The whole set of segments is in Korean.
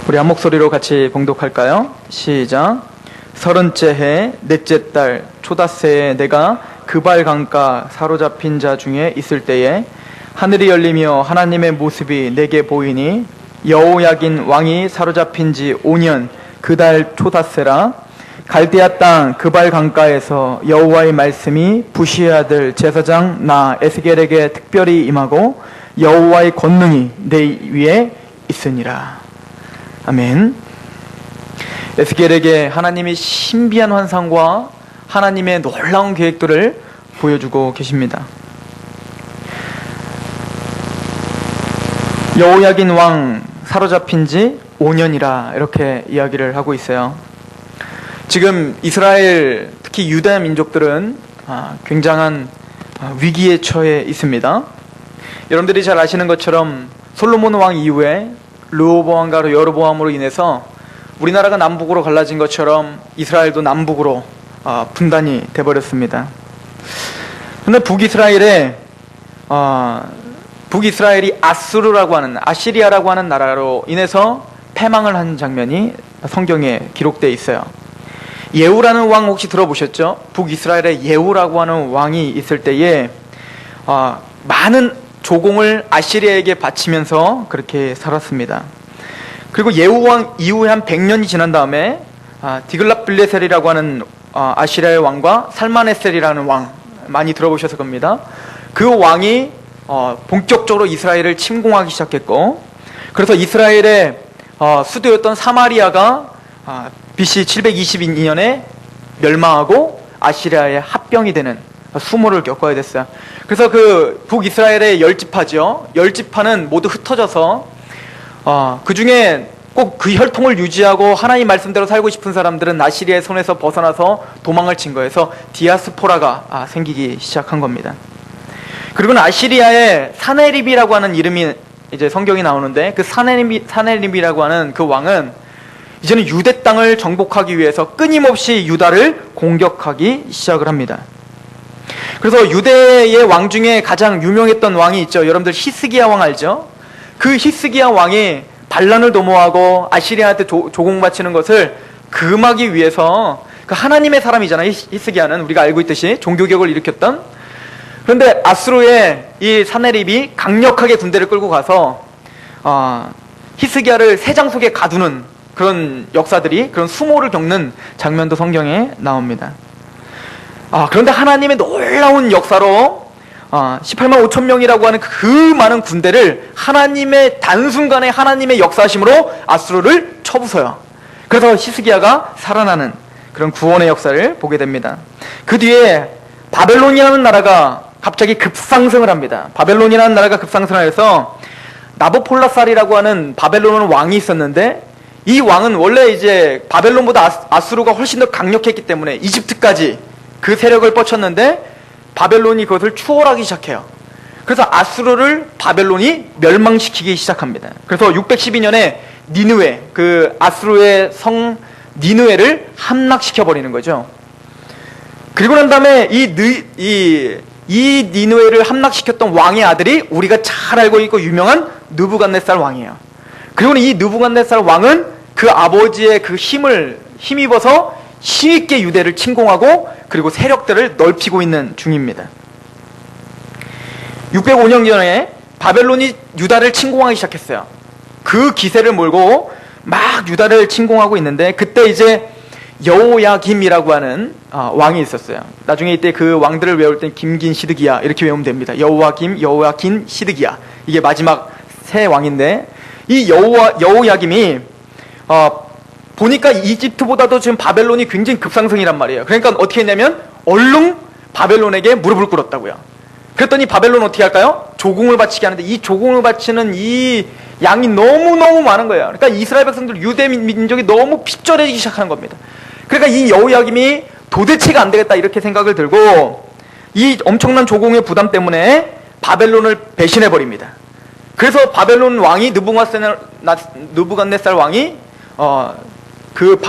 우리 한 목소리로 같이 봉독할까요? 시작. 30째 해 넷째 달 초닷새에 내가 그발 강가 사로잡힌 자 중에 있을 때에 하늘이 열리며 하나님의 모습이 내게 보이니 여호야긴 왕이 사로잡힌 지 5년 그 달 초닷새라. 갈대아 땅 그발 강가에서 여호와의 말씀이 부시의 아들 제사장 나 에스겔에게 특별히 임하고 여호와의 권능이 내 위에 있으니라. 아멘. 에스겔에게 하나님이 신비한 환상과 하나님의 놀라운 계획들을 보여주고 계십니다. 여호야긴 왕 사로잡힌 지 5년이라 이렇게 이야기를 하고 있어요. 지금 이스라엘, 특히 유다 민족들은 굉장한 위기에 처해 있습니다. 여러분들이 잘 아시는 것처럼 솔로몬 왕 이후에 르호보암과 여로보암으로 인해서 우리나라가 남북으로 갈라진 것처럼 이스라엘도 남북으로 분단이 돼버렸습니다. 그런데 북이스라엘이 아수르라고 하는, 아시리아라고 하는 나라로 인해서 패망을 한 장면이 성경에 기록되어 있어요. 예후라는 왕 혹시 들어보셨죠? 북이스라엘에 예후라고 하는 왕이 있을 때에 많은 조공을 아시리아에게 바치면서 그렇게 살았습니다. 그리고 예후 왕 이후에 한 100년이 지난 다음에 디글랏빌레셀이라고 하는 아시리아의 왕과 살마네셀이라는 왕, 많이 들어보셔서 겁니다. 그 왕이 본격적으로 이스라엘을 침공하기 시작했고, 그래서 이스라엘의 수도였던 사마리아가 BC 722년에 멸망하고 아시리아의 합병이 되는 수모를 겪어야 됐어요. 그래서 그 북이스라엘의 10지파죠. 10지파는 모두 흩어져서 그 중에 꼭 그 혈통을 유지하고 하나님 말씀대로 살고 싶은 사람들은 아시리아의 손에서 벗어나서 도망을 친 거예요. 그래서 디아스포라가 생기기 시작한 겁니다. 그리고는 아시리아의 사네립이라고 하는 이름이 이제 성경이 나오는데, 그 사네립이라고 하는 그 왕은 이제는 유대 땅을 정복하기 위해서 끊임없이 유다를 공격하기 시작을 합니다. 그래서 유대의 왕 중에 가장 유명했던 왕이 있죠. 여러분들 히스기야 왕 알죠? 그 히스기야 왕이 반란을 도모하고 아시리아한테 조공 바치는 것을 금하기 위해서, 그 하나님의 사람이잖아요. 히스기야는 우리가 알고 있듯이 종교개혁을 일으켰던. 그런데 아수르의 이 사네립이 강력하게 군대를 끌고 가서 히스기야를 새장 속에 가두는 그런 역사들이, 그런 수모를 겪는 장면도 성경에 나옵니다. 그런데 하나님의 놀라운 역사로 18만 5천 명이라고 하는 그 많은 군대를 하나님의 단순간에 하나님의 역사심으로 아수르를 쳐부숴요. 그래서 히스기야가 살아나는 그런 구원의 역사를 보게 됩니다. 그 뒤에 바벨론이라는 나라가 갑자기 급상승을 합니다. 바벨론이라는 나라가 급상승을 해서 나보폴라살이라고 하는 바벨론 왕이 있었는데, 이 왕은 원래 이제 바벨론보다 아수르가 훨씬 더 강력했기 때문에 이집트까지 그 세력을 뻗쳤는데 바벨론이 그것을 추월하기 시작해요. 그래서 아수르를 바벨론이 멸망시키기 시작합니다. 그래서 612년에 니느웨, 그 아수르의 성 니느웨를 함락시켜버리는 거죠. 그리고 난 다음에 이 니느웨를 함락시켰던 왕의 아들이 우리가 잘 알고 있고 유명한 느부갓네살 왕이에요. 그리고 이 느부갓네살 왕은 그 아버지의 그 힘입어서 힘있게 유대를 침공하고 그리고 세력들을 넓히고 있는 중입니다. 605년 전에 바벨론이 유다를 침공하기 시작했어요. 그 기세를 몰고 막 유다를 침공하고 있는데, 그때 이제 여호야김이라고 하는 왕이 있었어요. 나중에 이때 그 왕들을 외울 땐 김긴 시드기야 이렇게 외우면 됩니다. 여호야김, 여호야긴, 시드기야, 이게 마지막 세 왕인데, 이 여호야김이 보니까 이집트보다도 지금 바벨론이 굉장히 급상승이란 말이에요. 그러니까 어떻게 했냐면 얼른 바벨론에게 무릎을 꿇었다고요. 그랬더니 바벨론 어떻게 할까요? 조공을 바치게 하는데, 이 조공을 바치는 이 양이 너무너무 많은 거예요. 그러니까 이스라엘 백성들, 유대 민족이 너무 핍절해지기 시작하는 겁니다. 그러니까 이 여호야김이 도대체가 안 되겠다 이렇게 생각을 들고, 이 엄청난 조공의 부담 때문에 바벨론을 배신해버립니다. 그래서 바벨론 왕이 느부갓네살 왕이 그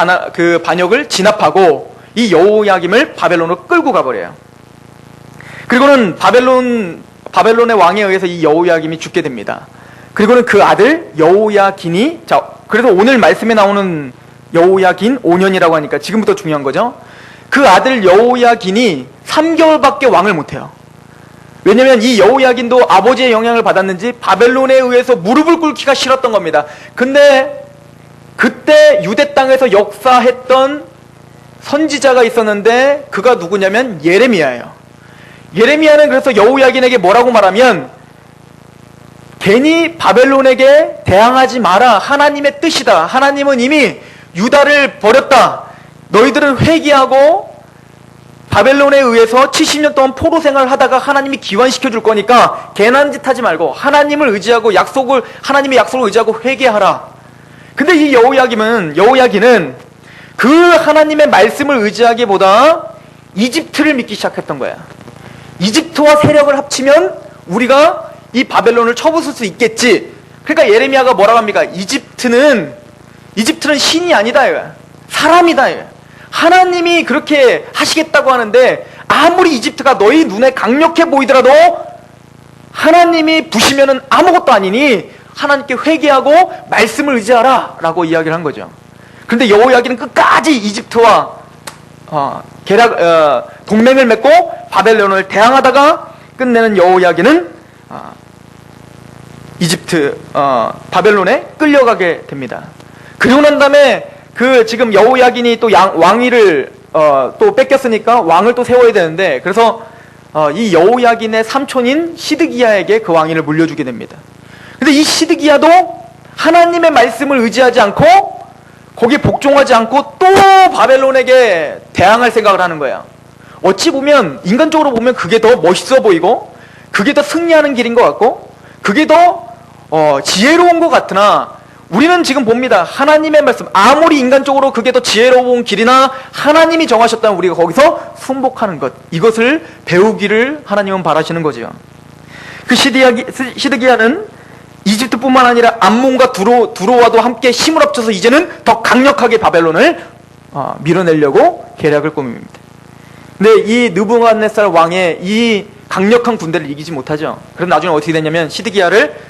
반역을 진압하고 이 여호야김을 바벨론으로 끌고 가버려요. 그리고는 바벨론의 왕에 의해서 이 여호야김이 죽게 됩니다. 그리고는 그 아들 여호야긴이 그래서 오늘 말씀에 나오는 여호야긴 5년이라고 하니까 지금부터 중요한 거죠. 그 아들 여호야긴이 3개월밖에 왕을 못해요. 왜냐면 이 여호야긴도 아버지의 영향을 받았는지 바벨론에 의해서 무릎을 꿇기가 싫었던 겁니다. 근데 그때 유대 땅에서 역사했던 선지자가 있었는데 그가 누구냐면 예레미야예요. 예레미야는 그래서 여호야긴에게 뭐라고 말하면, 괜히 바벨론에게 대항하지 마라. 하나님의 뜻이다. 하나님은 이미 유다를 버렸다. 너희들은 회개하고 바벨론에 의해서 70년 동안 포로 생활을 하다가 하나님이 기환시켜 줄 거니까 괜한 짓 하지 말고 하나님을 의지하고 하나님의 약속을 의지하고 회개하라. 근데 이 여호야긴은 그 하나님의 말씀을 의지하기보다 이집트를 믿기 시작했던 거야. 이집트와 세력을 합치면 우리가 이 바벨론을 쳐부술 수 있겠지. 그러니까 예레미야가 뭐라고 합니까? 이집트는 신이 아니다, 사람이다. 하나님이 그렇게 하시겠다고 하는데 아무리 이집트가 너희 눈에 강력해 보이더라도 하나님이 부시면은 아무것도 아니니 하나님께 회개하고 말씀을 의지하라 라고 이야기를 한 거죠. 그런데 여호야긴은 끝까지 이집트와 동맹을 맺고 바벨론을 대항하다가 끝내는 여호야긴은 바벨론에 끌려가게 됩니다. 그리고 난 다음에 지금 여호야긴이 또 왕위를 또 뺏겼으니까 왕을 또 세워야 되는데, 그래서 이 여호야긴의 삼촌인 시드기야에게 그 왕위를 물려주게 됩니다. 근데 이 시드기야도 하나님의 말씀을 의지하지 않고 거기에 복종하지 않고 또 바벨론에게 대항할 생각을 하는 거예요. 어찌 보면 인간적으로 보면 그게 더 멋있어 보이고 그게 더 승리하는 길인 것 같고 그게 더 지혜로운 것 같으나, 우리는 지금 봅니다. 하나님의 말씀, 아무리 인간적으로 그게 더 지혜로운 길이나 하나님이 정하셨다면 우리가 거기서 순복하는 것, 이것을 배우기를 하나님은 바라시는 거죠. 그 시드기야는 이집트뿐만 아니라 암몬과 두로와도 함께 힘을 합쳐서 이제는 더 강력하게 바벨론을 밀어내려고 계략을 꾸밉니다. 근데 이 느부갓네살 왕의 이 강력한 군대를 이기지 못하죠. 그래서 나중에 어떻게 됐냐면 시드기야를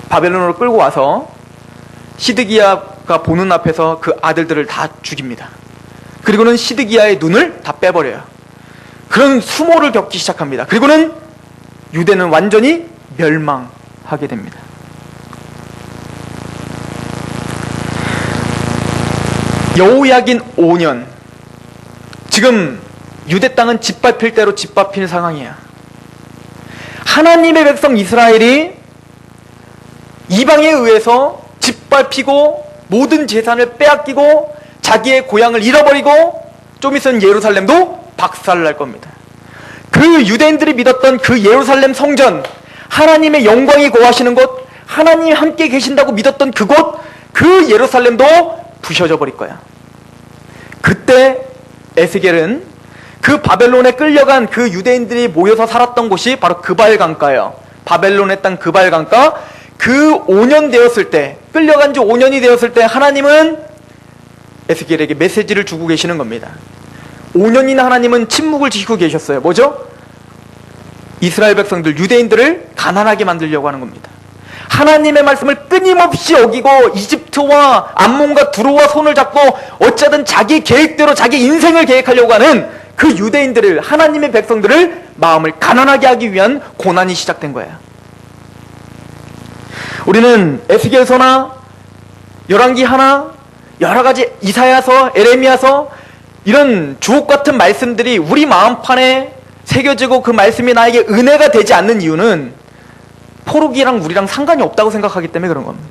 바벨론으로 끌고 와서 시드기야가 보는 앞에서 그 아들들을 다 죽입니다. 그리고는 시드기야의 눈을 다 빼버려요. 그런 수모를 겪기 시작합니다. 그리고는 유대는 완전히 멸망하게 됩니다. 여호야긴 5년, 지금 유대 땅은 짓밟힐 대로 짓밟힌 상황이야. 하나님의 백성 이스라엘이 이방에 의해서 짓밟히고 모든 재산을 빼앗기고 자기의 고향을 잃어버리고 좀 있으면 예루살렘도 박살날 겁니다. 그 유대인들이 믿었던 그 예루살렘 성전, 하나님의 영광이 거하시는 곳, 하나님이 함께 계신다고 믿었던 그곳, 그 예루살렘도 부셔져 버릴 거야. 그때 에스겔은 그 바벨론에 끌려간 그 유대인들이 모여서 살았던 곳이 바로 그발강가예요. 바벨론의 땅 그발강가. 그 5년 되었을 때, 끌려간 지 5년이 되었을 때 하나님은 에스겔에게 메시지를 주고 계시는 겁니다. 5년이나 하나님은 침묵을 지키고 계셨어요. 뭐죠? 이스라엘 백성들, 유대인들을 가난하게 만들려고 하는 겁니다. 하나님의 말씀을 끊임없이 어기고 이집트와 암몬과 두로와 손을 잡고 어쩌든 자기 계획대로 자기 인생을 계획하려고 하는 그 유대인들을, 하나님의 백성들을 마음을 가난하게 하기 위한 고난이 시작된 거예요. 우리는 에스겔서나 열왕기 하나, 여러 가지 이사야서, 에레미야서, 이런 주옥 같은 말씀들이 우리 마음판에 새겨지고 그 말씀이 나에게 은혜가 되지 않는 이유는 포로기랑 우리랑 상관이 없다고 생각하기 때문에 그런 겁니다.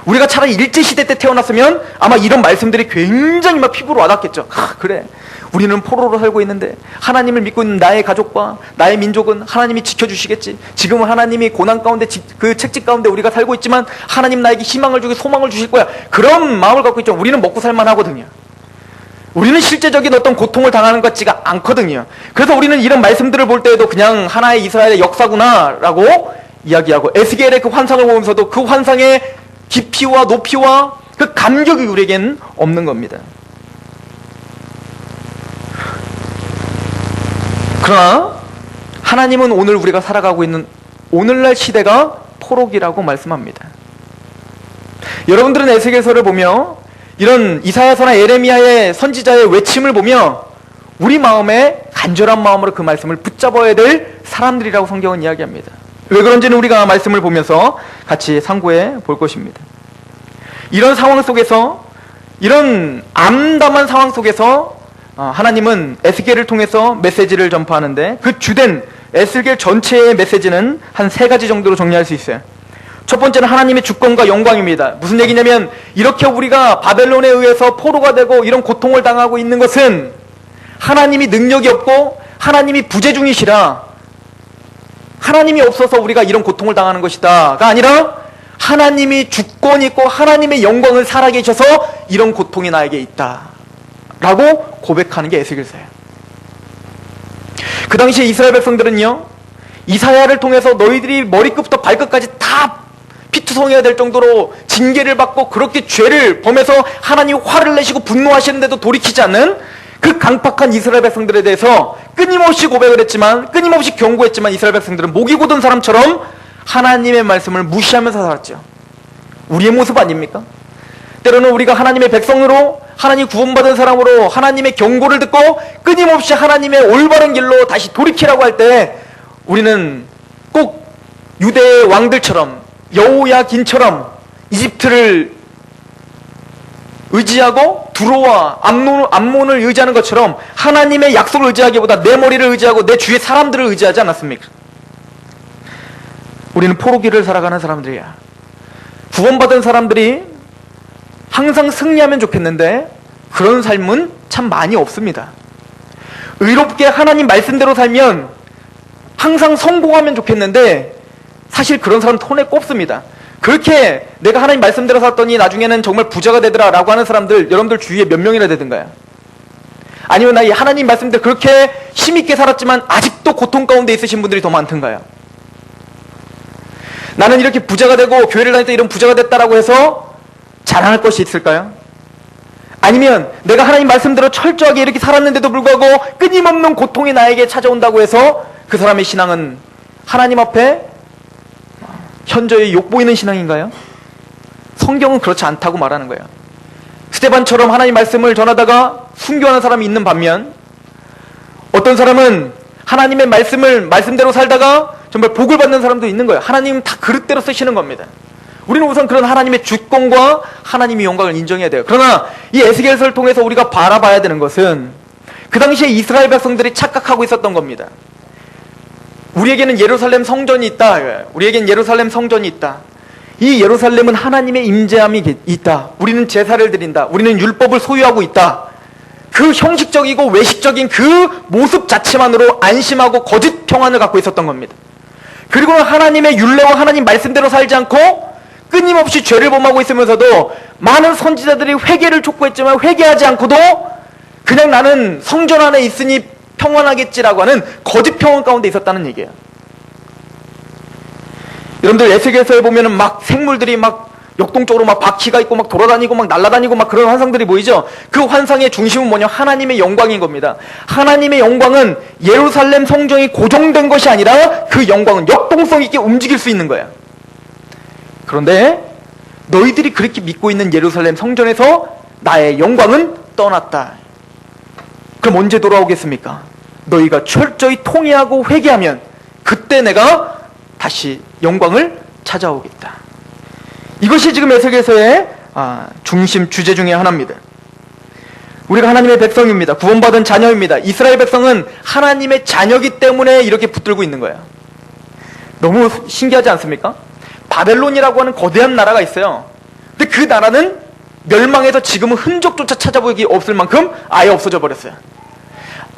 우리가 차라리 일제시대 때 태어났으면 아마 이런 말씀들이 굉장히 막 피부로 와닿겠죠. 그래, 우리는 포로로 살고 있는데 하나님을 믿고 있는 나의 가족과 나의 민족은 하나님이 지켜주시겠지. 지금은 하나님이 고난 가운데, 그 책직 가운데 우리가 살고 있지만 하나님 나에게 희망을 주고 소망을 주실 거야. 그런 마음을 갖고 있죠. 우리는 먹고 살만 하거든요. 우리는 실제적인 어떤 고통을 당하는 것 같지가 않거든요. 그래서 우리는 이런 말씀들을 볼 때에도 그냥 하나의 이스라엘의 역사구나 라고 이야기하고, 에스겔의 그 환상을 보면서도 그 환상의 깊이와 높이와 그 감격이 우리에겐 없는 겁니다. 그러나 하나님은 오늘 우리가 살아가고 있는 오늘날 시대가 포로기라고 말씀합니다. 여러분들은 에스겔서를 보며 이런 이사야서나 예레미야의 선지자의 외침을 보며 우리 마음에 간절한 마음으로 그 말씀을 붙잡아야 될 사람들이라고 성경은 이야기합니다. 왜 그런지는 우리가 말씀을 보면서 같이 상고해 볼 것입니다. 이런 상황 속에서, 이런 암담한 상황 속에서 하나님은 에스겔을 통해서 메시지를 전파하는데, 그 주된 에스겔 전체의 메시지는 한 3가지 정도로 정리할 수 있어요. 첫 번째는 하나님의 주권과 영광입니다. 무슨 얘기냐면, 이렇게 우리가 바벨론에 의해서 포로가 되고 이런 고통을 당하고 있는 것은 하나님이 능력이 없고 하나님이 부재 중이시라, 하나님이 없어서 우리가 이런 고통을 당하는 것이다가 아니라 하나님이 주권이 있고 하나님의 영광을 살아계셔서 이런 고통이 나에게 있다 라고 고백하는 게 에스겔서예요. 그 당시에 이스라엘 백성들은요, 이사야를 통해서 너희들이 머리끝부터 발끝까지 다 피투성이가 될 정도로 징계를 받고 그렇게 죄를 범해서 하나님이 화를 내시고 분노하시는데도 돌이키지 않는 그 강팍한 이스라엘 백성들에 대해서 끊임없이 고백을 했지만, 끊임없이 경고했지만, 이스라엘 백성들은 목이 곧은 사람처럼 하나님의 말씀을 무시하면서 살았죠. 우리의 모습 아닙니까? 때로는 우리가 하나님의 백성으로, 하나님 구원받은 사람으로 하나님의 경고를 듣고 끊임없이 하나님의 올바른 길로 다시 돌이키라고 할 때 우리는 꼭 유대의 왕들처럼, 여호야긴처럼 이집트를 의지하고 두로와 암몬을 의지하는 것처럼 하나님의 약속을 의지하기보다 내 머리를 의지하고 내 주위의 사람들을 의지하지 않았습니까? 우리는 포로기를 살아가는 사람들이야. 구원받은 사람들이 항상 승리하면 좋겠는데 그런 삶은 참 많이 없습니다. 의롭게 하나님 말씀대로 살면 항상 성공하면 좋겠는데 사실 그런 사람은 손에 꼽습니다. 그렇게 내가 하나님 말씀대로 살았더니 나중에는 정말 부자가 되더라 라고 하는 사람들, 여러분들 주위에 몇 명이나 되든가요? 아니면 나 이 하나님 말씀대로 그렇게 힘있게 살았지만 아직도 고통 가운데 있으신 분들이 더 많던가요? 나는 이렇게 부자가 되고 교회를 다닐 때 이런 부자가 됐다라고 해서 자랑할 것이 있을까요? 아니면 내가 하나님 말씀대로 철저하게 이렇게 살았는데도 불구하고 끊임없는 고통이 나에게 찾아온다고 해서 그 사람의 신앙은 하나님 앞에 현저히 욕보이는 신앙인가요? 성경은 그렇지 않다고 말하는 거예요. 스데반처럼 하나님 말씀을 전하다가 순교하는 사람이 있는 반면, 어떤 사람은 하나님의 말씀대로 살다가 정말 복을 받는 사람도 있는 거예요. 하나님 다 그릇대로 쓰시는 겁니다. 우리는 우선 그런 하나님의 주권과 하나님의 영광을 인정해야 돼요. 그러나 이 에스겔서를 통해서 우리가 바라봐야 되는 것은 그 당시에 이스라엘 백성들이 착각하고 있었던 겁니다. 우리에게는 예루살렘 성전이 있다. 우리에게는 예루살렘 성전이 있다. 이 예루살렘은 하나님의 임재함이 있다. 우리는 제사를 드린다. 우리는 율법을 소유하고 있다. 그 형식적이고 외식적인 그 모습 자체만으로 안심하고 거짓 평안을 갖고 있었던 겁니다. 그리고 하나님의 율례와 하나님 말씀대로 살지 않고 끊임없이 죄를 범하고 있으면서도 많은 선지자들이 회개를 촉구했지만 회개하지 않고도 그냥 나는 성전 안에 있으니 평안하겠지라고 하는 거짓 평안 가운데 있었다는 얘기예요. 여러분들 에스겔서에 보면은 막 생물들이 막 역동적으로 막 바퀴가 있고 막 돌아다니고 막 날아다니고 막 그런 환상들이 보이죠? 그 환상의 중심은 뭐냐? 하나님의 영광인 겁니다. 하나님의 영광은 예루살렘 성전이 고정된 것이 아니라 그 영광은 역동성 있게 움직일 수 있는 거야. 그런데 너희들이 그렇게 믿고 있는 예루살렘 성전에서 나의 영광은 떠났다. 그럼 언제 돌아오겠습니까? 너희가 철저히 통회하고 회개하면 그때 내가 다시 영광을 찾아오겠다. 이것이 지금 에스겔서의 중심 주제 중에 하나입니다. 우리가 하나님의 백성입니다. 구원받은 자녀입니다. 이스라엘 백성은 하나님의 자녀이기 때문에 이렇게 붙들고 있는 거예요. 너무 신기하지 않습니까? 바벨론이라고 하는 거대한 나라가 있어요. 근데 그 나라는 멸망해서 지금은 흔적조차 찾아보기 없을 만큼 아예 없어져 버렸어요.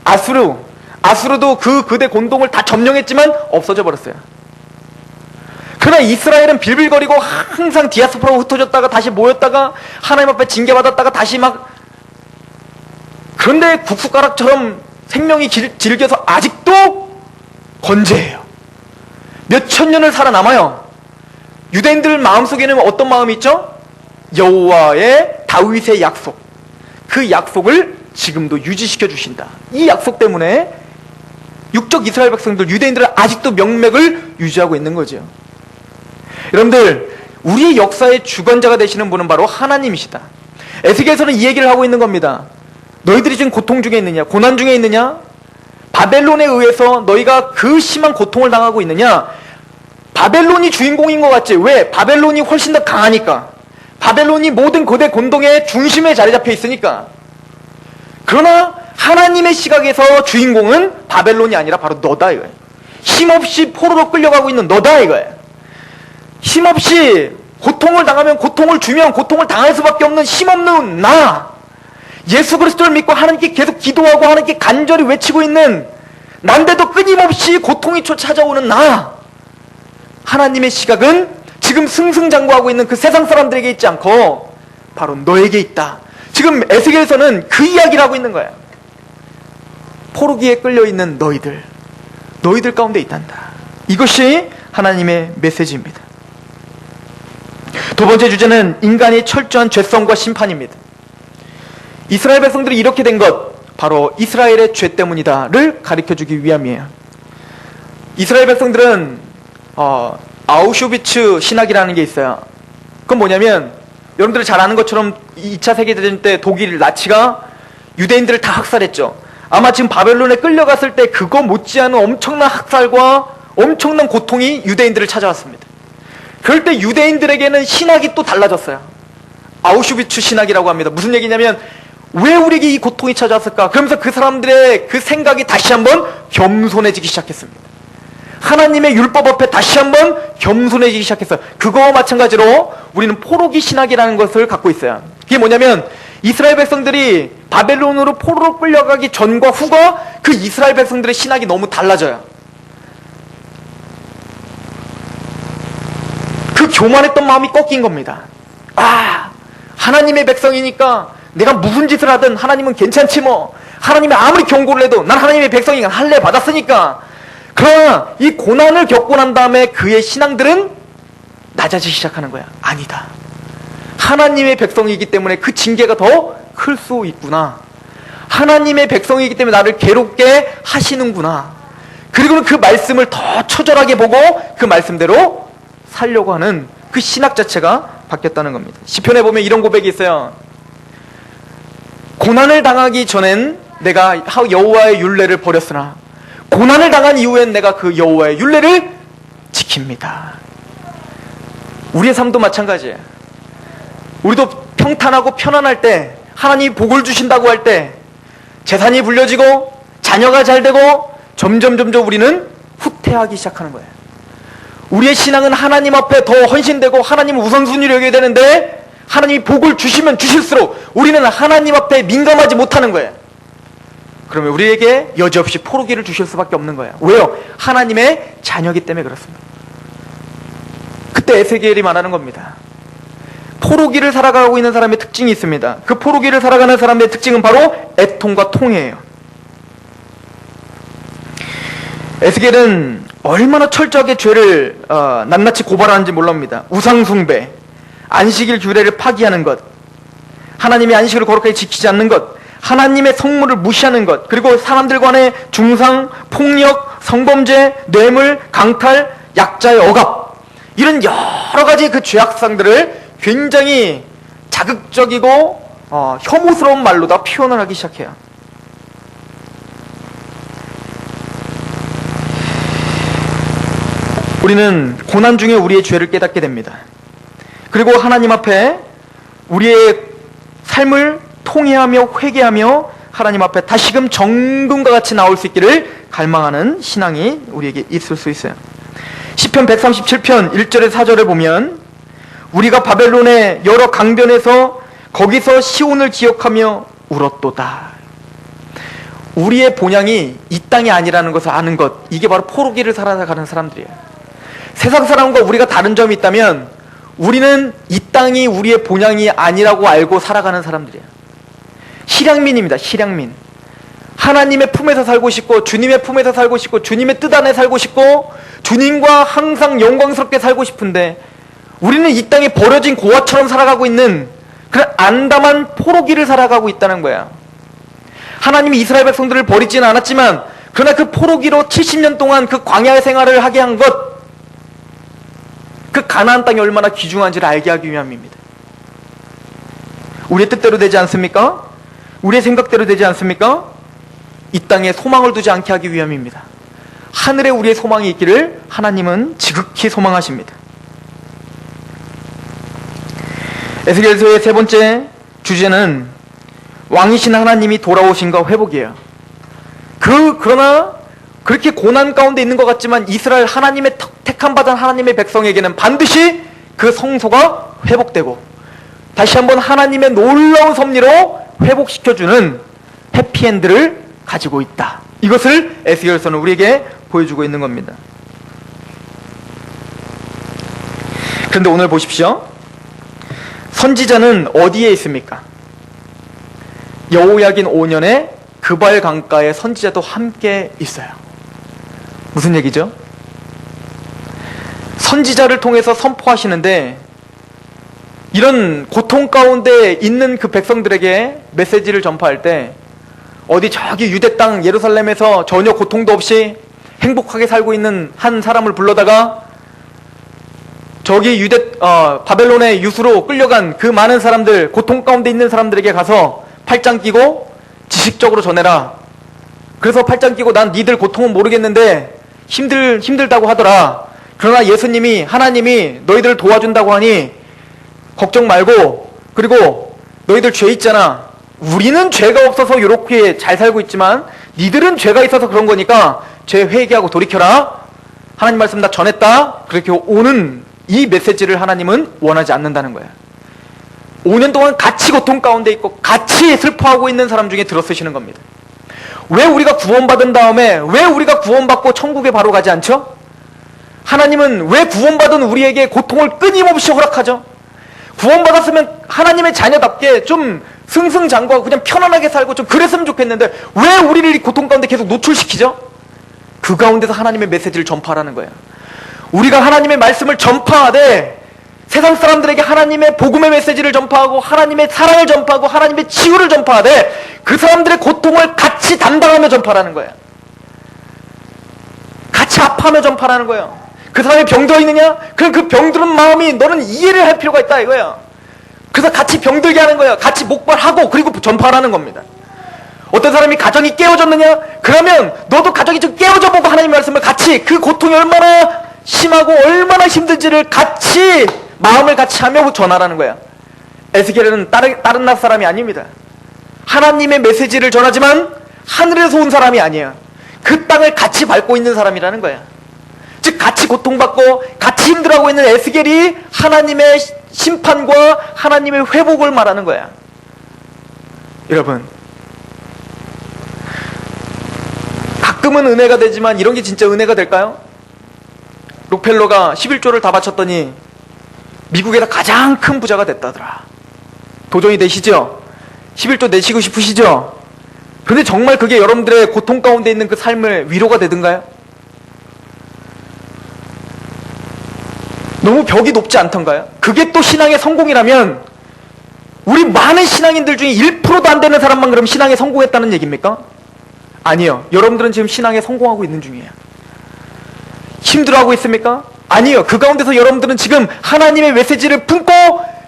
아수르도 그 그대 곤동을 다 점령했지만 없어져 버렸어요. 그러나 이스라엘은 빌빌거리고 항상 디아스포라로 흩어졌다가 다시 모였다가 하나님 앞에 징계받았다가 다시 막, 그런데 국숟가락처럼 생명이 질겨서 아직도 건재해요. 몇천 년을 살아남아요. 유대인들 마음속에는 어떤 마음이 있죠? 여호와의 다윗의 약속, 그 약속을 지금도 유지시켜 주신다. 이 약속 때문에 육적 이스라엘 백성들, 유대인들은 아직도 명맥을 유지하고 있는 거죠. 여러분들, 우리의 역사의 주관자가 되시는 분은 바로 하나님이시다. 에스겔서는 이 얘기를 하고 있는 겁니다. 너희들이 지금 고통 중에 있느냐? 고난 중에 있느냐? 바벨론에 의해서 너희가 그 심한 고통을 당하고 있느냐? 바벨론이 주인공인 것 같지? 왜? 바벨론이 훨씬 더 강하니까. 바벨론이 모든 고대 권동의 중심에 자리 잡혀 있으니까. 그러나 하나님의 시각에서 주인공은 바벨론이 아니라 바로 너다 이거예요. 힘없이 포로로 끌려가고 있는 너다 이거예요. 힘없이 고통을 당하면 고통을 주면 고통을 당할 수밖에 없는 힘없는 나, 예수 그리스도를 믿고 하나님께 계속 기도하고 하나님께 간절히 외치고 있는 난데도 끊임없이 고통이 찾아오는 나, 하나님의 시각은 지금 승승장구하고 있는 그 세상 사람들에게 있지 않고 바로 너에게 있다. 지금 에스겔서는 그 이야기를 하고 있는 거예요. 포로기에 끌려있는 너희들 가운데 있단다. 이것이 하나님의 메시지입니다. 두 번째 주제는 인간의 철저한 죄성과 심판입니다. 이스라엘 백성들이 이렇게 된 것, 바로 이스라엘의 죄 때문이다를 가르쳐주기 위함이에요. 이스라엘 백성들은 아우슈비츠 신학이라는 게 있어요. 그건 뭐냐면 여러분들이 잘 아는 것처럼 2차 세계대전 때 독일 나치가 유대인들을 다 학살했죠. 아마 지금 바벨론에 끌려갔을 때 그거 못지않은 엄청난 학살과 엄청난 고통이 유대인들을 찾아왔습니다. 그럴 때 유대인들에게는 신학이 또 달라졌어요. 아우슈비츠 신학이라고 합니다. 무슨 얘기냐면 왜 우리에게 이 고통이 찾아왔을까? 그러면서 그 사람들의 그 생각이 다시 한번 겸손해지기 시작했습니다. 하나님의 율법 앞에 다시 한번 겸손해지기 시작했어요. 그거와 마찬가지로 우리는 포로기 신학이라는 것을 갖고 있어요. 그게 뭐냐면 이스라엘 백성들이 바벨론으로 포로로 끌려가기 전과 후가 그 이스라엘 백성들의 신학이 너무 달라져요. 그 교만했던 마음이 꺾인 겁니다. 하나님의 백성이니까 내가 무슨 짓을 하든 하나님은 괜찮지 뭐. 하나님이 아무리 경고를 해도 난 하나님의 백성이니까 할례 받았으니까. 그러나 이 고난을 겪고 난 다음에 그의 신앙들은 낮아지기 시작하는 거야. 아니다. 하나님의 백성이기 때문에 그 징계가 더 클 수 있구나. 하나님의 백성이기 때문에 나를 괴롭게 하시는구나. 그리고는 그 말씀을 더 처절하게 보고 그 말씀대로 살려고 하는 그 신학 자체가 바뀌었다는 겁니다. 시편에 보면 이런 고백이 있어요. 고난을 당하기 전엔 내가 여호와의 율례를 버렸으나 고난을 당한 이후엔 내가 그 여호와의 율례를 지킵니다. 우리의 삶도 마찬가지예요. 우리도 평탄하고 편안할 때, 하나님이 복을 주신다고 할 때, 재산이 불려지고 자녀가 잘 되고 점점 우리는 후퇴하기 시작하는 거예요. 우리의 신앙은 하나님 앞에 더 헌신되고 하나님을 우선순위로 여겨야 되는데 하나님이 복을 주시면 주실수록 우리는 하나님 앞에 민감하지 못하는 거예요. 그러면 우리에게 여지없이 포로기를 주실 수밖에 없는 거예요. 왜요? 하나님의 자녀이기 때문에 그렇습니다. 그때 에스겔이 말하는 겁니다. 포로기를 살아가고 있는 사람의 특징이 있습니다. 그 포로기를 살아가는 사람의 특징은 바로 애통과 통해예요. 에스겔은 얼마나 철저하게 죄를 낱낱이 고발하는지 몰랍니다. 우상숭배, 안식일 규례를 파기하는 것, 하나님의 안식일을 거룩하게 지키지 않는 것, 하나님의 성물을 무시하는 것, 그리고 사람들 간의 중상, 폭력, 성범죄, 뇌물, 강탈, 약자의 억압, 이런 여러 가지 그 죄악상들을 굉장히 자극적이고 혐오스러운 말로 다 표현을 하기 시작해요. 우리는 고난 중에 우리의 죄를 깨닫게 됩니다. 그리고 하나님 앞에 우리의 삶을 통회하며 회개하며 하나님 앞에 다시금 정금과 같이 나올 수 있기를 갈망하는 신앙이 우리에게 있을 수 있어요. 시편 137편 1절에서 4절을 보면 우리가 바벨론의 여러 강변에서 거기서 시온을 기억하며 울었도다. 우리의 본향이 이 땅이 아니라는 것을 아는 것, 이게 바로 포로기를 살아가는 사람들이에요. 세상 사람과 우리가 다른 점이 있다면 우리는 이 땅이 우리의 본향이 아니라고 알고 살아가는 사람들이에요. 실향민입니다. 실향민. 하나님의 품에서 살고 싶고 주님의 품에서 살고 싶고 주님의 뜻 안에 살고 싶고 주님과 항상 영광스럽게 살고 싶은데 우리는 이 땅에 버려진 고아처럼 살아가고 있는 그런 안담한 포로기를 살아가고 있다는 거야. 하나님이 이스라엘 백성들을 버리지는 않았지만 그러나 그 포로기로 70년 동안 그 광야의 생활을 하게 한 것, 그 가나안 땅이 얼마나 귀중한지를 알게 하기 위함입니다. 우리의 뜻대로 되지 않습니까? 우리의 생각대로 되지 않습니까? 이 땅에 소망을 두지 않게 하기 위함입니다. 하늘에 우리의 소망이 있기를 하나님은 지극히 소망하십니다. 에스겔서의 세 번째 주제는 왕이신 하나님이 돌아오신가 회복이에요. 그러나 그렇게 고난 가운데 있는 것 같지만 이스라엘 하나님의 택함 받은 하나님의 백성에게는 반드시 그 성소가 회복되고 다시 한번 하나님의 놀라운 섭리로 회복시켜주는 해피엔드를 가지고 있다. 이것을 에스겔서는 우리에게 보여주고 있는 겁니다. 그런데 오늘 보십시오. 선지자는 어디에 있습니까? 여호야긴 5년에 그발 강가에 선지자도 함께 있어요. 무슨 얘기죠? 선지자를 통해서 선포하시는데 이런 고통 가운데 있는 그 백성들에게 메시지를 전파할 때 어디 저기 유대 땅 예루살렘에서 전혀 고통도 없이 행복하게 살고 있는 한 사람을 불러다가 저기 바벨론의 유수로 끌려간 그 많은 사람들, 고통 가운데 있는 사람들에게 가서 팔짱 끼고 지식적으로 전해라. 그래서 팔짱 끼고 난 니들 고통은 모르겠는데 힘들다고 하더라. 그러나 예수님이, 하나님이 너희들을 도와준다고 하니 걱정 말고, 그리고 너희들 죄 있잖아. 우리는 죄가 없어서 이렇게 잘 살고 있지만 니들은 죄가 있어서 그런 거니까 죄 회개하고 돌이켜라. 하나님 말씀 다 전했다. 그렇게 오는 이 메시지를 하나님은 원하지 않는다는 거예요. 5년 동안 같이 고통 가운데 있고 같이 슬퍼하고 있는 사람 중에 들어쓰시는 겁니다. 왜 우리가 구원받은 다음에 왜 우리가 구원받고 천국에 바로 가지 않죠? 하나님은 왜 구원받은 우리에게 고통을 끊임없이 허락하죠? 구원받았으면 하나님의 자녀답게 좀 승승장구하고 그냥 편안하게 살고 좀 그랬으면 좋겠는데 왜 우리를 이 고통 가운데 계속 노출시키죠? 그 가운데서 하나님의 메시지를 전파하라는 거예요. 우리가 하나님의 말씀을 전파하되 세상 사람들에게 하나님의 복음의 메시지를 전파하고 하나님의 사랑을 전파하고 하나님의 치유를 전파하되 그 사람들의 고통을 같이 담당하며 전파하라는 거예요. 같이 아파하며 전파하라는 거예요. 그 사람이 병들어 있느냐? 그럼 그 병들은 마음이 너는 이해를 할 필요가 있다 이거예요. 그래서 같이 병들게 하는 거예요. 같이 목발하고 그리고 전파하라는 겁니다. 어떤 사람이 가정이 깨어졌느냐? 그러면 너도 가정이 좀 깨어져 보고 하나님의 말씀을 같이 그 고통이 얼마나 심하고 얼마나 힘든지를 같이 마음을 같이 하며 전하라는 거야. 에스겔은 다른 나라 사람이 아닙니다. 하나님의 메시지를 전하지만 하늘에서 온 사람이 아니에요. 그 땅을 같이 밟고 있는 사람이라는 거야. 즉 같이 고통받고 같이 힘들어하고 있는 에스겔이 하나님의 심판과 하나님의 회복을 말하는 거야. 여러분, 가끔은 은혜가 되지만 이런 게 진짜 은혜가 될까요? 록펠러가 11조를 다 바쳤더니 미국에서 가장 큰 부자가 됐다더라. 도전이 되시죠? 11조 내시고 싶으시죠? 그런데 정말 그게 여러분들의 고통 가운데 있는 그 삶을 위로가 되든가요? 너무 벽이 높지 않던가요? 그게 또 신앙의 성공이라면 우리 많은 신앙인들 중에 1%도 안 되는 사람만 그럼 신앙에 성공했다는 얘기입니까? 아니요. 여러분들은 지금 신앙에 성공하고 있는 중이에요. 힘들어하고 있습니까? 아니요. 그 가운데서 여러분들은 지금 하나님의 메시지를 품고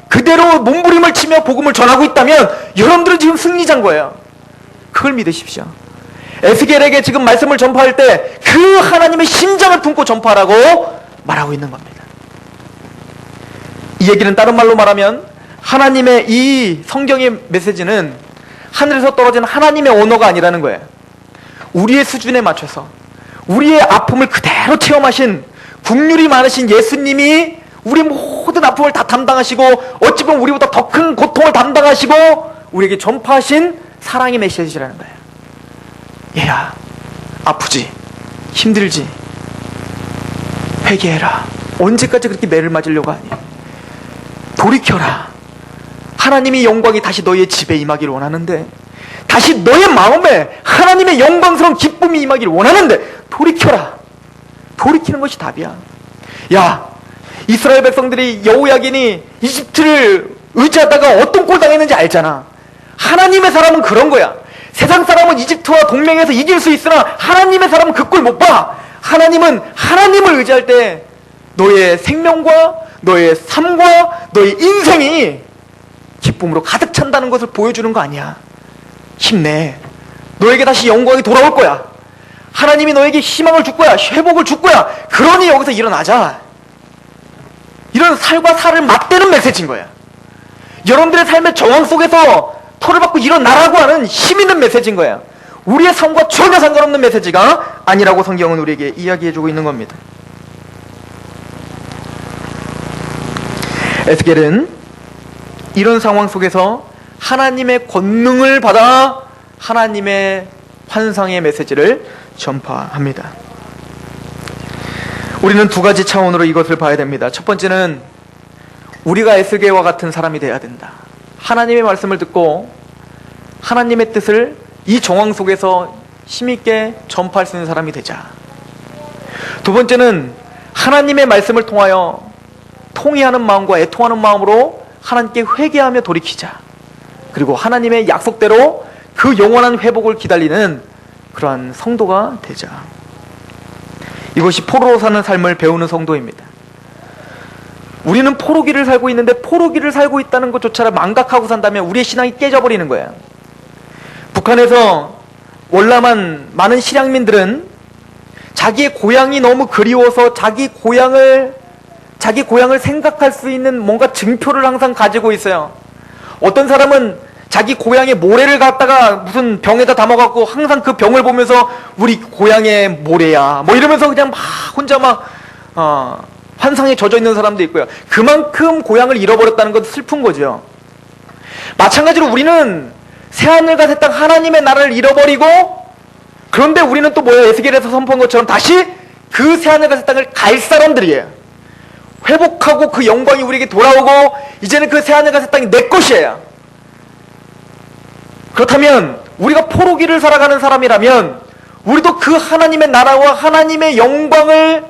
그대로 몸부림을 치며 복음을 전하고 있다면 여러분들은 지금 승리자인 거예요. 그걸 믿으십시오. 에스겔에게 지금 말씀을 전파할 때 그 하나님의 심장을 품고 전파하라고 말하고 있는 겁니다. 이 얘기는 다른 말로 말하면 하나님의 이 성경의 메시지는 하늘에서 떨어진 하나님의 언어가 아니라는 거예요. 우리의 수준에 맞춰서 우리의 아픔을 그대로 체험하신 국률이 많으신 예수님이 우리 모든 아픔을 다 담당하시고 어찌 보면 우리보다 더 큰 고통을 담당하시고 우리에게 전파하신 사랑의 메시지라는 거예요. 얘야, 아프지? 힘들지? 회개해라. 언제까지 그렇게 매를 맞으려고 하니? 돌이켜라. 하나님의 영광이 다시 너의 집에 임하기를 원하는데, 다시 너의 마음에 하나님의 영광스러운 기쁨이 임하기를 원하는데 돌이켜라. 돌이키는 것이 답이야. 야, 이스라엘 백성들이 여호야긴이 이집트를 의지하다가 어떤 꼴 당했는지 알잖아. 하나님의 사람은 그런 거야. 세상 사람은 이집트와 동맹해서 이길 수 있으나 하나님의 사람은 그 꼴 못 봐. 하나님은 하나님을 의지할 때 너의 생명과 너의 삶과 너의 인생이 기쁨으로 가득 찬다는 것을 보여주는 거 아니야. 힘내. 너에게 다시 영광이 돌아올 거야. 하나님이 너에게 희망을 줄 거야. 회복을 줄 거야. 그러니 여기서 일어나자. 이런 살과 살을 맞대는 메시지인 거야. 여러분들의 삶의 정황 속에서 토를 받고 일어나라고 하는 힘 있는 메시지인 거야. 우리의 삶과 전혀 상관없는 메시지가 아니라고 성경은 우리에게 이야기해주고 있는 겁니다. 에스겔은 이런 상황 속에서 하나님의 권능을 받아 하나님의 환상의 메시지를 전파합니다. 우리는 두 가지 차원으로 이것을 봐야 됩니다. 첫 번째는 우리가 에스겔과 같은 사람이 되어야 된다. 하나님의 말씀을 듣고 하나님의 뜻을 이 정황 속에서 힘있게 전파할 수 있는 사람이 되자. 두 번째는 하나님의 말씀을 통하여 통회하는 마음과 애통하는 마음으로 하나님께 회개하며 돌이키자. 그리고 하나님의 약속대로 그 영원한 회복을 기다리는 그러한 성도가 되자. 이것이 포로로 사는 삶을 배우는 성도입니다. 우리는 포로기를 살고 있는데 포로기를 살고 있다는 것조차를 망각하고 산다면 우리의 신앙이 깨져버리는 거예요. 북한에서 월남한 많은 실향민들은 자기의 고향이 너무 그리워서 자기 고향을 생각할 수 있는 뭔가 증표를 항상 가지고 있어요. 어떤 사람은 자기 고향의 모래를 갖다가 무슨 병에다 담아갖고 항상 그 병을 보면서 우리 고향의 모래야 뭐 이러면서 그냥 막 혼자 막 환상에 젖어 있는 사람도 있고요. 그만큼 고향을 잃어버렸다는 것도 슬픈 거죠. 마찬가지로 우리는 새하늘과 새 땅 하나님의 나라를 잃어버리고, 그런데 우리는 또 뭐예요? 에스겔에서 선포한 것처럼 다시 그 새하늘과 새 땅을 갈 사람들이에요. 회복하고 그 영광이 우리에게 돌아오고 이제는 그 새하늘과 새 땅이 내 것이에요. 그렇다면 우리가 포로기를 살아가는 사람이라면 우리도 그 하나님의 나라와 하나님의 영광을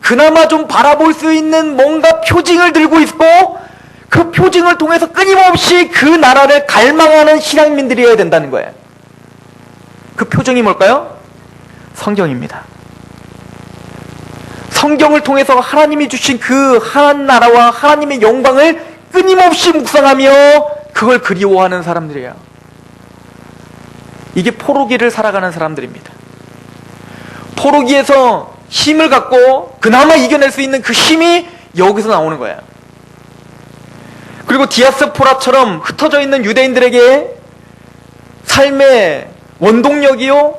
그나마 좀 바라볼 수 있는 뭔가 표징을 들고 있고, 그 표징을 통해서 끊임없이 그 나라를 갈망하는 신앙민들이어야 된다는 거예요. 그 표징이 뭘까요? 성경입니다. 성경을 통해서 하나님이 주신 그 하나님 나라와 하나님의 영광을 끊임없이 묵상하며 그걸 그리워하는 사람들이에요. 이게 포로기를 살아가는 사람들입니다. 포로기에서 힘을 갖고 그나마 이겨낼 수 있는 그 힘이 여기서 나오는 거예요. 그리고 디아스포라처럼 흩어져 있는 유대인들에게 삶의 원동력이요,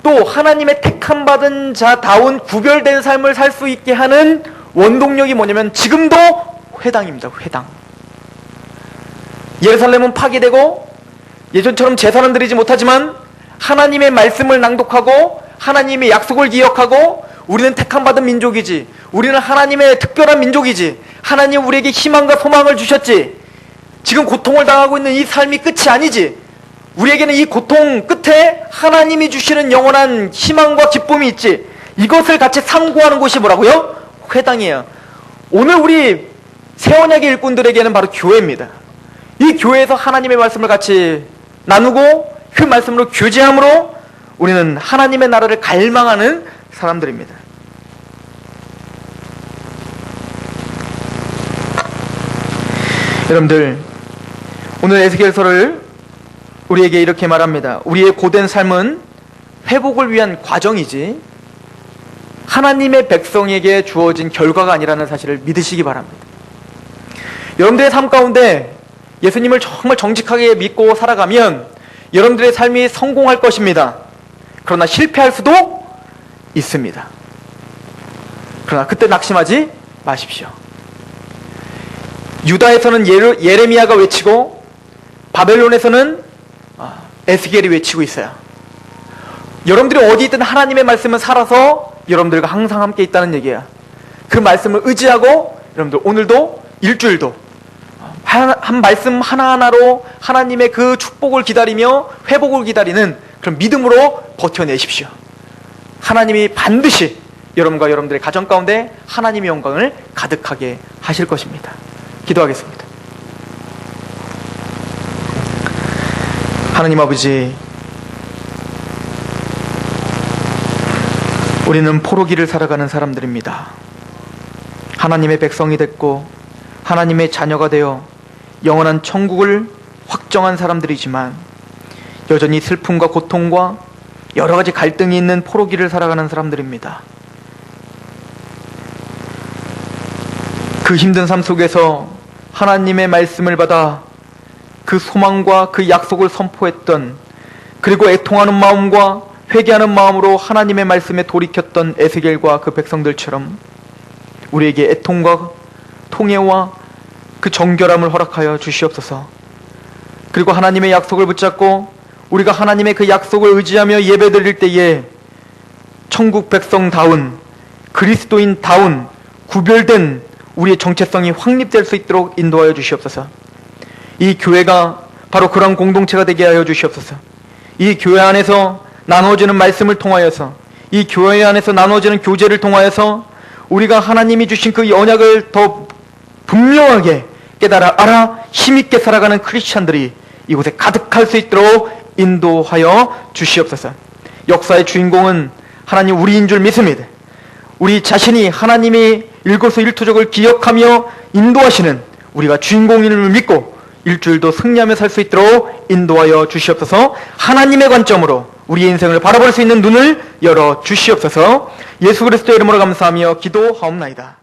또 하나님의 택함받은 자다운 구별된 삶을 살 수 있게 하는 원동력이 뭐냐면 지금도 회당입니다. 회당. 예루살렘은 파괴되고 예전처럼 제사는 드리지 못하지만 하나님의 말씀을 낭독하고 하나님의 약속을 기억하고 우리는 택함받은 민족이지, 우리는 하나님의 특별한 민족이지, 하나님 우리에게 희망과 소망을 주셨지, 지금 고통을 당하고 있는 이 삶이 끝이 아니지, 우리에게는 이 고통 끝에 하나님이 주시는 영원한 희망과 기쁨이 있지, 이것을 같이 상고하는 곳이 뭐라고요? 회당이에요. 오늘 우리 새언약의 일꾼들에게는 바로 교회입니다. 이 교회에서 하나님의 말씀을 같이 나누고 그 말씀으로 교제함으로 우리는 하나님의 나라를 갈망하는 사람들입니다. 여러분들, 오늘 에스겔서를 우리에게 이렇게 말합니다. 우리의 고된 삶은 회복을 위한 과정이지 하나님의 백성에게 주어진 결과가 아니라는 사실을 믿으시기 바랍니다. 여러분들의 삶 가운데 예수님을 정말 정직하게 믿고 살아가면 여러분들의 삶이 성공할 것입니다. 그러나 실패할 수도 있습니다. 그러나 그때 낙심하지 마십시오. 유다에서는 예레미야가 외치고 바벨론에서는 에스겔이 외치고 있어요. 여러분들이 어디 있든 하나님의 말씀은 살아서 여러분들과 항상 함께 있다는 얘기예요. 그 말씀을 의지하고 여러분들 오늘도 일주일도 한 말씀 하나하나로 하나님의 그 축복을 기다리며 회복을 기다리는 그런 믿음으로 버텨내십시오. 하나님이 반드시 여러분과 여러분들의 가정 가운데 하나님의 영광을 가득하게 하실 것입니다. 기도하겠습니다. 하나님 아버지, 우리는 포로기를 살아가는 사람들입니다. 하나님의 백성이 됐고 하나님의 자녀가 되어 영원한 천국을 확정한 사람들이지만 여전히 슬픔과 고통과 여러 가지 갈등이 있는 포로기를 살아가는 사람들입니다. 그 힘든 삶 속에서 하나님의 말씀을 받아 그 소망과 그 약속을 선포했던, 그리고 애통하는 마음과 회개하는 마음으로 하나님의 말씀에 돌이켰던 에스겔과 그 백성들처럼 우리에게 애통과 통회와 그 정결함을 허락하여 주시옵소서. 그리고 하나님의 약속을 붙잡고 우리가 하나님의 그 약속을 의지하며 예배드릴 때에 천국 백성다운, 그리스도인다운 구별된 우리의 정체성이 확립될 수 있도록 인도하여 주시옵소서. 이 교회가 바로 그런 공동체가 되게 하여 주시옵소서. 이 교회 안에서 나누어지는 말씀을 통하여서, 이 교회 안에서 나누어지는 교제를 통하여서 우리가 하나님이 주신 그 언약을 더 분명하게 깨달아 알아 힘있게 살아가는 크리스찬들이 이곳에 가득할 수 있도록 인도하여 주시옵소서. 역사의 주인공은 하나님 우리인 줄 믿습니다. 우리 자신이 하나님이 일거수일투족을 기억하며 인도하시는 우리가 주인공인을 믿고 일주일도 승리하며 살 수 있도록 인도하여 주시옵소서. 하나님의 관점으로 우리의 인생을 바라볼 수 있는 눈을 열어 주시옵소서. 예수 그리스도의 이름으로 감사하며 기도하옵나이다.